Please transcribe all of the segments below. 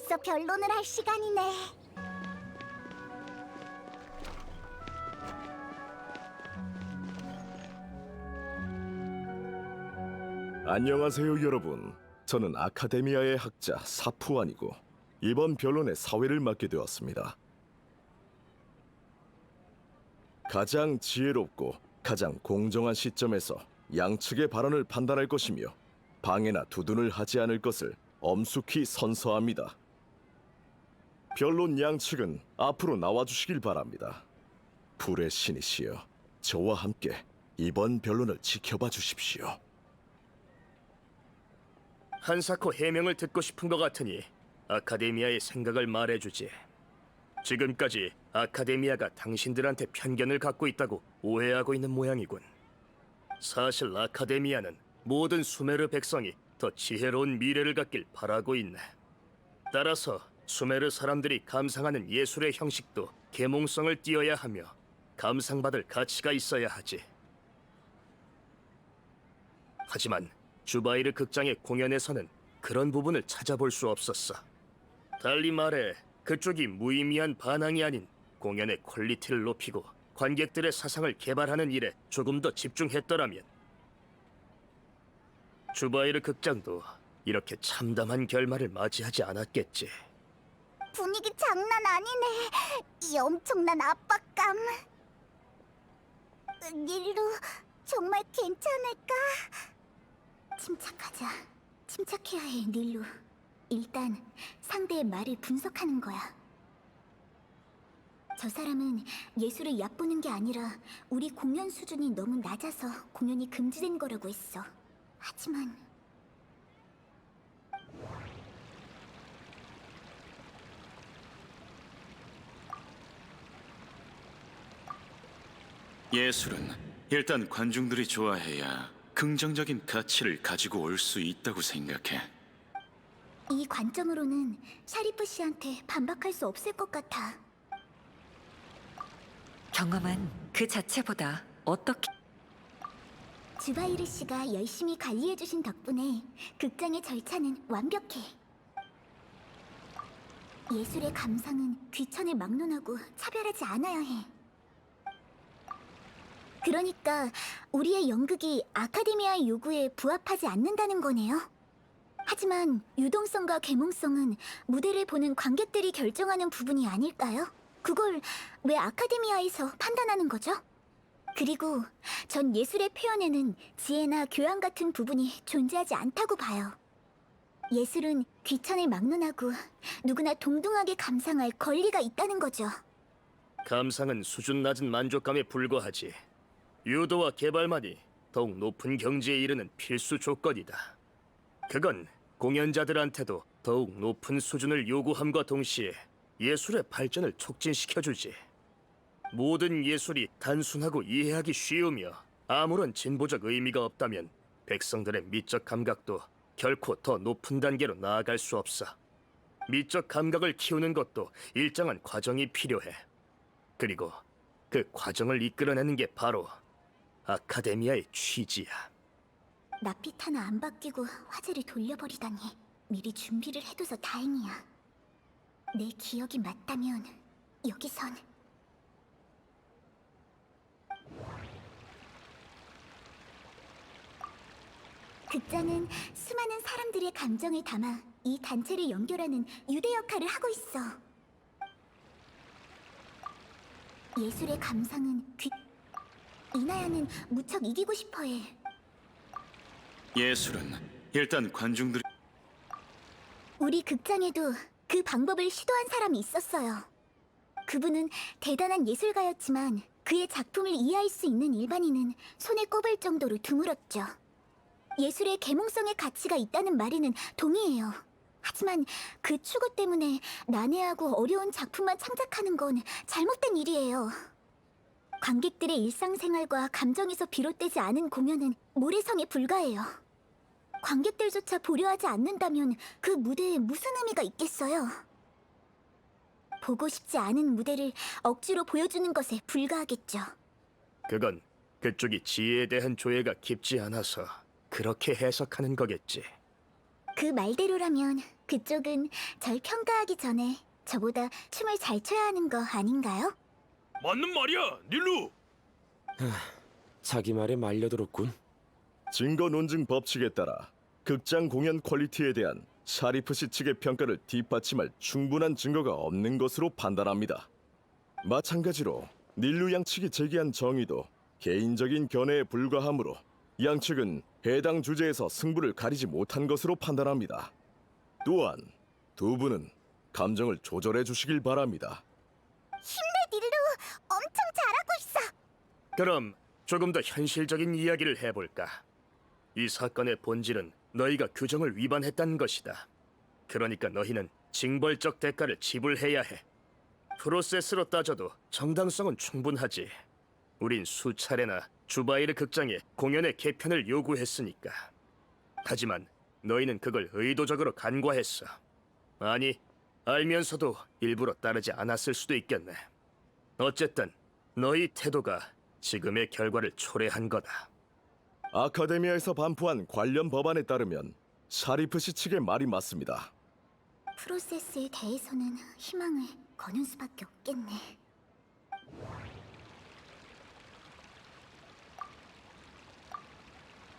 벌써 변론을 할 시간이네. 안녕하세요, 여러분. 저는 아카데미아의 학자 사푸안이고 이번 변론의 사회를 맡게 되었습니다. 가장 지혜롭고 가장 공정한 시점에서 양측의 발언을 판단할 것이며 방해나 두둔을 하지 않을 것을 엄숙히 선서합니다. 변론 양측은 앞으로 나와주시길 바랍니다. 불의 신이시여, 저와 함께 이번 변론을 지켜봐 주십시오. 한사코 해명을 듣고 싶은 것 같으니 아카데미아의 생각을 말해주지. 지금까지 아카데미아가 당신들한테 편견을 갖고 있다고 오해하고 있는 모양이군. 사실 아카데미아는 모든 수메르 백성이 더 지혜로운 미래를 갖길 바라고 있네. 따라서 수메르 사람들이 감상하는 예술의 형식도 계몽성을 띄어야 하며 감상받을 가치가 있어야 하지. 하지만 주바이르 극장의 공연에서는 그런 부분을 찾아볼 수 없었어. 달리 말해 그쪽이 무의미한 반항이 아닌 공연의 퀄리티를 높이고 관객들의 사상을 개발하는 일에 조금 더 집중했더라면 주바이르 극장도 이렇게 참담한 결말을 맞이하지 않았겠지. 분위기 장난 아니네. 이 엄청난 압박감. 닐루, 정말 괜찮을까? 침착하자. 침착해야 해, 닐루. 일단 상대의 말을 분석하는 거야. 저 사람은 예술을 얕보는 게 아니라 우리 공연 수준이 너무 낮아서 공연이 금지된 거라고 했어. 하지만 예술은 일단 관중들이 좋아해야 긍정적인 가치를 가지고 올 수 있다고 생각해. 이 관점으로는 샤리프 씨한테 반박할 수 없을 것 같아. 경험은 그 자체보다 어떻게 주바이르 씨가 열심히 관리해주신 덕분에 극장의 절차는 완벽해. 예술의 감상은 귀천을 막론하고 차별하지 않아야 해. 그러니까 우리의 연극이 아카데미아의 요구에 부합하지 않는다는 거네요. 하지만 유동성과 계몽성은 무대를 보는 관객들이 결정하는 부분이 아닐까요? 그걸 왜 아카데미아에서 판단하는 거죠? 그리고 전 예술의 표현에는 지혜나 교양 같은 부분이 존재하지 않다고 봐요. 예술은 귀천을 막론하고 누구나 동등하게 감상할 권리가 있다는 거죠. 감상은 수준 낮은 만족감에 불과하지. 유도와 개발만이 더욱 높은 경지에 이르는 필수 조건이다. 그건 공연자들한테도 더욱 높은 수준을 요구함과 동시에 예술의 발전을 촉진시켜주지. 모든 예술이 단순하고 이해하기 쉬우며 아무런 진보적 의미가 없다면 백성들의 미적 감각도 결코 더 높은 단계로 나아갈 수 없어. 미적 감각을 키우는 것도 일정한 과정이 필요해. 그리고 그 과정을 이끌어내는 게 바로 아카데미아의 취지야. 낯빛 하나 안 바뀌고 화제를 돌려버리다니. 미리 준비를 해둬서 다행이야. 내 기억이 맞다면 여기선 극장은 수많은 사람들의 감정을 담아 이 단체를 연결하는 유대 역할을 하고 있어. 예술의 감상은 이나야는 무척 이기고 싶어해. 예술은 일단 관중들이 우리 극장에도 그 방법을 시도한 사람이 있었어요. 그분은 대단한 예술가였지만 그의 작품을 이해할 수 있는 일반인은 손에 꼽을 정도로 드물었죠. 예술의 계몽성의 가치가 있다는 말에는 동의해요. 하지만 그 추구 때문에 난해하고 어려운 작품만 창작하는 건 잘못된 일이에요. 관객들의 일상생활과 감정에서 비롯되지 않은 공연은 모래성에 불과해요. 관객들조차 보려 하지 않는다면 그 무대에 무슨 의미가 있겠어요? 보고 싶지 않은 무대를 억지로 보여주는 것에 불과하겠죠. 그건 그쪽이 지혜에 대한 조예가 깊지 않아서 그렇게 해석하는 거겠지. 그 말대로라면 그쪽은 절 평가하기 전에 저보다 춤을 잘 춰야 하는 거 아닌가요? 맞는 말이야, 닐루. 자기 말에 말려들었군. 증거 논증 법칙에 따라 극장 공연 퀄리티에 대한 샤리프 씨 측의 평가를 뒷받침할 충분한 증거가 없는 것으로 판단합니다. 마찬가지로 닐루 양측이 제기한 정의도 개인적인 견해에 불과하므로 양측은 해당 주제에서 승부를 가리지 못한 것으로 판단합니다. 또한 두 분은 감정을 조절해 주시길 바랍니다. 닐루, 엄청 잘하고 있어. 그럼 조금 더 현실적인 이야기를 해볼까? 이 사건의 본질은 너희가 규정을 위반했다는 것이다. 그러니까 너희는 징벌적 대가를 지불해야 해. 프로세스로 따져도 정당성은 충분하지. 우린 수차례나 주바이르 극장에 공연의 개편을 요구했으니까. 하지만 너희는 그걸 의도적으로 간과했어. 아니, 알면서도 일부러 따르지 않았을 수도 있겠네. 어쨌든 너희 태도가 지금의 결과를 초래한 거다. 아카데미아에서 반포한 관련 법안에 따르면 샤리프 씨 측의 말이 맞습니다. 프로세스에 대해서는 희망을 거는 수밖에 없겠네.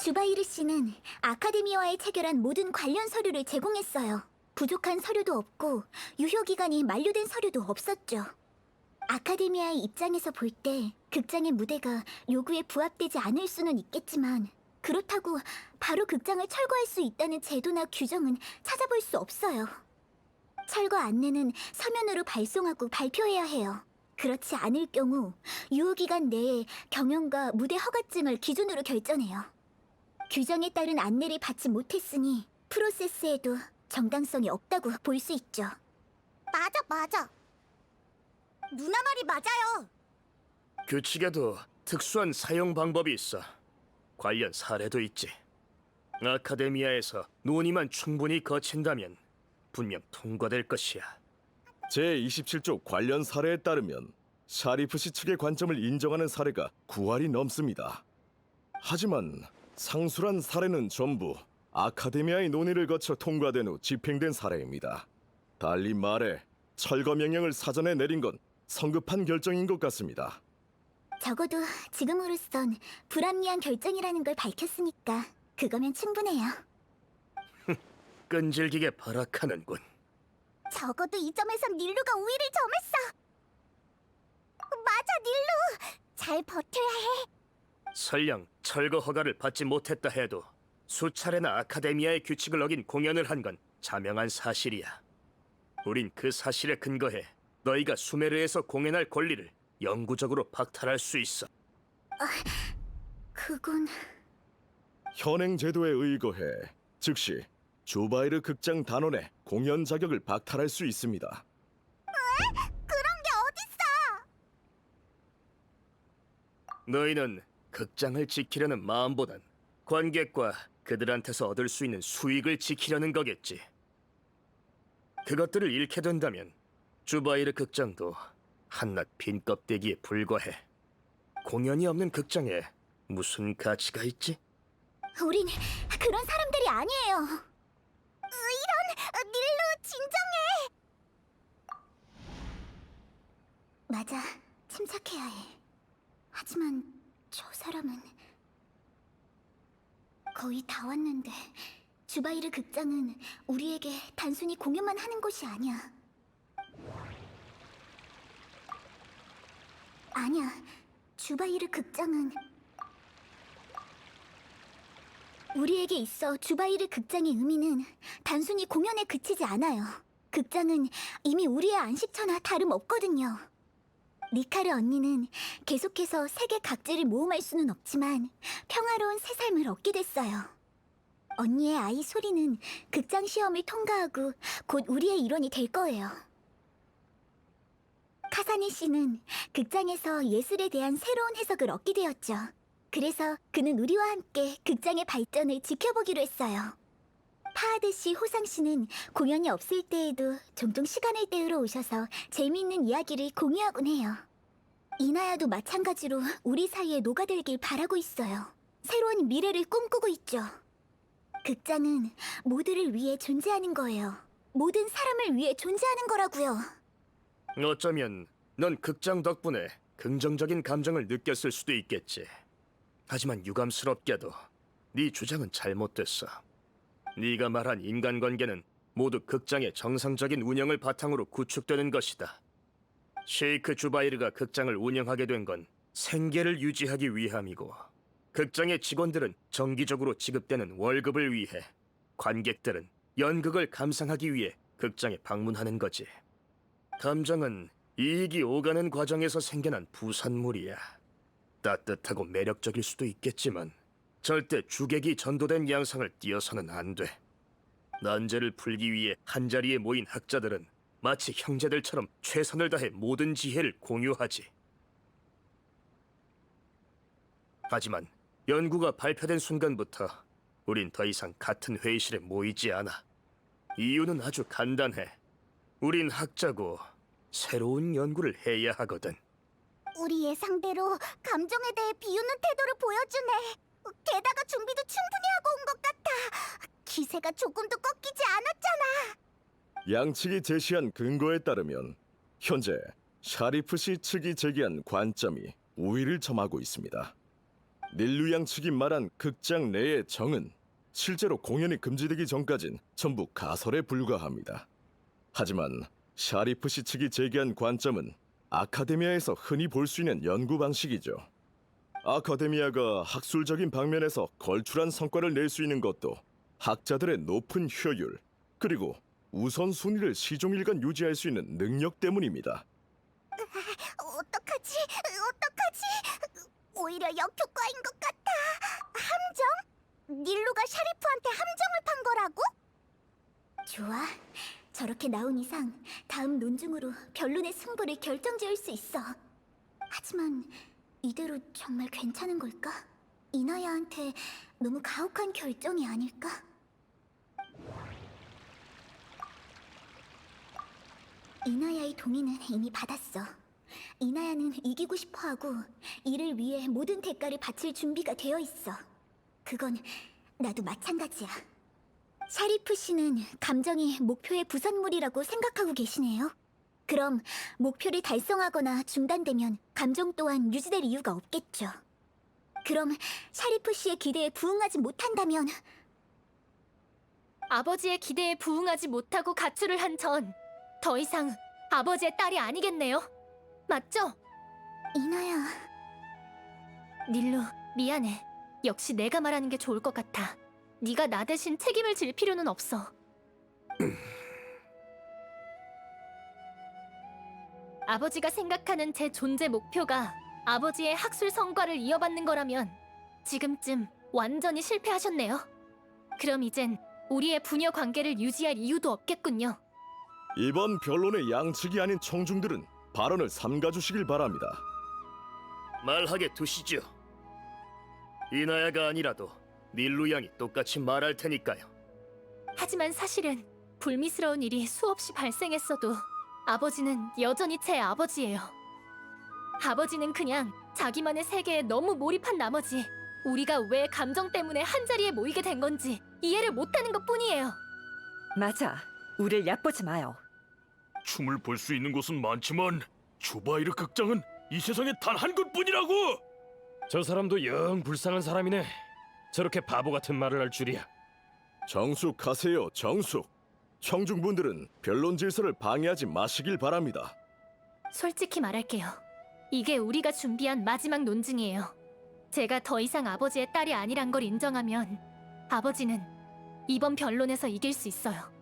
주바이르 씨는 아카데미와에 체결한 모든 관련 서류를 제공했어요. 부족한 서류도 없고 유효 기간이 만료된 서류도 없었죠. 아카데미아의 입장에서 볼 때 극장의 무대가 요구에 부합되지 않을 수는 있겠지만 그렇다고 바로 극장을 철거할 수 있다는 제도나 규정은 찾아볼 수 없어요. 철거 안내는 서면으로 발송하고 발표해야 해요. 그렇지 않을 경우 유효기간 내에 경영과 무대 허가증을 기준으로 결정해요. 규정에 따른 안내를 받지 못했으니 프로세스에도 정당성이 없다고 볼 수 있죠. 맞아. 누나 말이 맞아요. 규칙에도 특수한 사용 방법이 있어. 관련 사례도 있지. 아카데미아에서 논의만 충분히 거친다면 분명 통과될 것이야. 제27조 관련 사례에 따르면 샤리프 씨 측의 관점을 인정하는 사례가 9할이 넘습니다. 하지만 상수란 사례는 전부 아카데미아의 논의를 거쳐 통과된 후 집행된 사례입니다. 달리 말해 철거 명령을 사전에 내린 건 성급한 결정인 것 같습니다. 적어도 지금으로선 불합리한 결정이라는 걸 밝혔으니까 그거면 충분해요. 끈질기게 발악하는군. 적어도 이 점에선 닐루가 우위를 점했어. 맞아, 닐루. 잘 버텨야 해. 설령 철거 허가를 받지 못했다 해도 수차례나 아카데미아의 규칙을 어긴 공연을 한 건 자명한 사실이야. 우린 그 사실에 근거해 너희가 수메르에서 공연할 권리를 영구적으로 박탈할 수 있어. 그건... 현행 제도에 의거해 즉시 주바이르 극장 단원의 공연 자격을 박탈할 수 있습니다. 그런 게 어딨어! 너희는 극장을 지키려는 마음보단 관객과 그들한테서 얻을 수 있는 수익을 지키려는 거겠지. 그것들을 잃게 된다면 주바이르 극장도 한낱 빈 껍데기에 불과해. 공연이 없는 극장에 무슨 가치가 있지? 우린 그런 사람들이 아니에요. 이런... 닐루, 진정해! 맞아, 침착해야 해. 하지만 저 사람은... 거의 다 왔는데 주바이르 극장은 우리에게 단순히 공연만 하는 곳이 아니야. 아니야, 주바이르 극장은 우리에게 있어 주바이르 극장의 의미는 단순히 공연에 그치지 않아요. 극장은 이미 우리의 안식처나 다름없거든요. 리카르 언니는 계속해서 세계 각지를 모험할 수는 없지만 평화로운 새 삶을 얻게 됐어요. 언니의 아이 소리는 극장 시험을 통과하고 곧 우리의 일원이 될 거예요. 카사네 씨는 극장에서 예술에 대한 새로운 해석을 얻게 되었죠. 그래서 그는 우리와 함께 극장의 발전을 지켜보기로 했어요. 파하드 씨, 호상 씨는 공연이 없을 때에도 종종 시간을 때우러 오셔서 재미있는 이야기를 공유하곤 해요. 이나야도 마찬가지로 우리 사이에 녹아들길 바라고 있어요. 새로운 미래를 꿈꾸고 있죠. 극장은 모두를 위해 존재하는 거예요. 모든 사람을 위해 존재하는 거라고요. 어쩌면 넌 극장 덕분에 긍정적인 감정을 느꼈을 수도 있겠지. 하지만 유감스럽게도 네 주장은 잘못됐어. 네가 말한 인간관계는 모두 극장의 정상적인 운영을 바탕으로 구축되는 것이다. 셰이크 주바이르가 극장을 운영하게 된 건 생계를 유지하기 위함이고, 극장의 직원들은 정기적으로 지급되는 월급을 위해, 관객들은 연극을 감상하기 위해 극장에 방문하는 거지. 감정은 이익이 오가는 과정에서 생겨난 부산물이야. 따뜻하고 매력적일 수도 있겠지만 절대 주객이 전도된 양상을 띄어서는 안 돼. 난제를 풀기 위해 한자리에 모인 학자들은 마치 형제들처럼 최선을 다해 모든 지혜를 공유하지. 하지만 연구가 발표된 순간부터 우린 더 이상 같은 회의실에 모이지 않아. 이유는 아주 간단해. 우린 학자고 새로운 연구를 해야 하거든. 우리 예상대로 감정에 대해 비우는 태도를 보여주네. 게다가 준비도 충분히 하고 온 것 같아. 기세가 조금도 꺾이지 않았잖아. 양측이 제시한 근거에 따르면 현재 샤리프 씨 측이 제기한 관점이 우위를 점하고 있습니다. 닐루 양 측이 말한 극장 내의 정은 실제로 공연이 금지되기 전까진 전부 가설에 불과합니다. 하지만 샤리프 씨 측이 제기한 관점은 아카데미아에서 흔히 볼 수 있는 연구 방식이죠. 아카데미아가 학술적인 방면에서 걸출한 성과를 낼 수 있는 것도 학자들의 높은 효율, 그리고 우선순위를 시종일관 유지할 수 있는 능력 때문입니다. 어떡하지? 오히려 역효과인 것 같아. 함정? 닐루가 샤리프한테 함정을 판 거라고? 좋아. 저렇게 나온 이상 다음 논중으로 변론의 승부를 결정지을 수 있어. 하지만 이대로 정말 괜찮은 걸까? 이나야한테 너무 가혹한 결정이 아닐까? 이나야의 동의는 이미 받았어. 이나야는 이기고 싶어하고 이를 위해 모든 대가를 바칠 준비가 되어 있어. 그건 나도 마찬가지야. 샤리프 씨는 감정이 목표의 부산물이라고 생각하고 계시네요. 그럼 목표를 달성하거나 중단되면 감정 또한 유지될 이유가 없겠죠. 그럼 샤리프 씨의 기대에 부응하지 못한다면 아버지의 기대에 부응하지 못하고 가출을 한 전 더 이상 아버지의 딸이 아니겠네요. 맞죠? 이나야, 닐루, 미안해. 역시 내가 말하는 게 좋을 것 같아. 네가 나 대신 책임을 질 필요는 없어. 아버지가 생각하는 제 존재 목표가 아버지의 학술 성과를 이어받는 거라면 지금쯤 완전히 실패하셨네요. 그럼 이젠 우리의 부녀 관계를 유지할 이유도 없겠군요. 이번 변론의 양측이 아닌 청중들은 발언을 삼가주시길 바랍니다. 말하게 두시죠. 이나야가 아니라도 닐루 양이 똑같이 말할 테니까요. 하지만 사실은 불미스러운 일이 수없이 발생했어도 아버지는 여전히 제 아버지예요. 아버지는 그냥 자기만의 세계에 너무 몰입한 나머지 우리가 왜 감정 때문에 한자리에 모이게 된 건지 이해를 못하는 것뿐이에요. 맞아. 우릴 얕보지 마요. 춤을 볼 수 있는 곳은 많지만 주바이르 극장은 이 세상에 단 한 곳뿐이라고! 저 사람도 영 불쌍한 사람이네. 저렇게 바보 같은 말을 할 줄이야. 정숙하세요, 정숙. 청중분들은 변론 질서를 방해하지 마시길 바랍니다. 솔직히 말할게요. 이게 우리가 준비한 마지막 논증이에요. 제가 더 이상 아버지의 딸이 아니란 걸 인정하면 아버지는 이번 변론에서 이길 수 있어요.